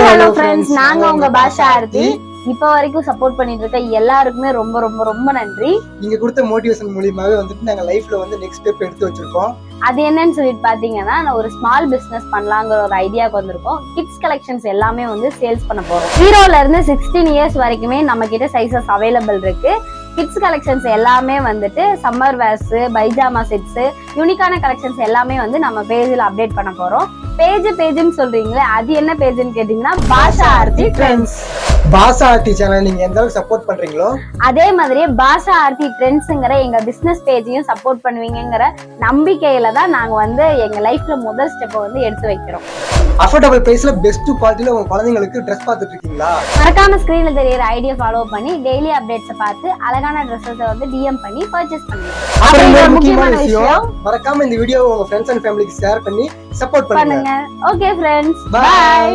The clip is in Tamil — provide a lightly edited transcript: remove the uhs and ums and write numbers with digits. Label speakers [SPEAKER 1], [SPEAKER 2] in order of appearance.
[SPEAKER 1] ஹலோ ஃப்ரெண்ட்ஸ், நாங்க உங்க பாஷா ஆர்த்தி. இப்ப வரைக்கும் சப்போர்ட் பண்ணிட்டு இருக்க எல்லாருக்குமே ரொம்ப ரொம்ப ரொம்ப நன்றி.
[SPEAKER 2] நீங்க கொடுத்த மோட்டிவேஷன் மூலியமாவே வந்துட்டு நாங்க லைஃப்ல வந்து நெக்ஸ்ட் ஸ்டெப் எடுத்து வச்சிருக்கோம்.
[SPEAKER 1] அது என்னன்னு சொல்லிட்டு பாத்தீங்கன்னா, நான் ஒரு ஸ்மால் பிசினஸ் பண்ணலாங்கிற ஒரு ஐடியாவுக்கு வந்திருக்கோம். கிட்ஸ் கலெக்ஷன்ஸ் எல்லாமே வந்து சேல்ஸ் பண்ண போறோம். 0ல இருந்து 16 இயர்ஸ் வரைக்குமே நம்ம கிட்ட சைசஸ் அவைலபிள் இருக்கு. கிட்ஸ் கலெக்ஷன்ஸ் எல்லாமே வந்துட்டு சம்மர் வேர்ஸ், பைஜாமா செட்ஸ், யூனிக்கான கலெக்ஷன்ஸ் எல்லாமே வந்து நம்ம பேஜ்ல அப்டேட் பண்ண போறோம். பேஜ்னு சொல்றீங்களே, அது என்ன பேஜ்னு கேட்டீங்கன்னா பாஷா ஆர்த்தி ட்ரெண்ட்ஸ்.
[SPEAKER 2] பாஷா ஆர்த்தி சேனல் நீங்க எந்த அளவுக்கு சப்போர்ட் பண்றீங்களோ
[SPEAKER 1] அதே மாதிரியே பாஷா ஆர்த்தி ட்ரெண்ட்ஸ்ங்கிற எங்க பிசினஸ் பேஜையும் சப்போர்ட் பண்ணுவீங்கிற நம்பிக்கையில தான் நாங்க வந்து எங்க லைஃப்ல முதல் ஸ்டெப்பை வந்து எடுத்து வைக்கிறோம்.
[SPEAKER 2] அஃபோர்டபிள் பிரைஸ்ல பெஸ்ட் குவாலிட்டில உங்க குழந்தைங்களுக்கு ட்ரெஸ் பார்த்துட்டு இருக்கீங்களா?
[SPEAKER 1] மறக்காம ஸ்கிரீன்ல தெரியற ஐடியா ஃபாலோ பண்ணி டெய்லி அப்டேட்ஸ் பார்த்து அழகான ட்ரெஸ்ஸஸ் வந்து டிஎம் பண்ணி பர்ச்சேஸ் பண்ணுங்க.
[SPEAKER 2] முக்கியமான விஷயம், மறக்காம இந்த வீடியோவை உங்க ஃப்ரெண்ட்ஸ் அண்ட் ஃபேமிலிக்கு ஷேர் பண்ணி சப்போர்ட் பண்ணுங்க.
[SPEAKER 1] Okay friends,
[SPEAKER 2] by.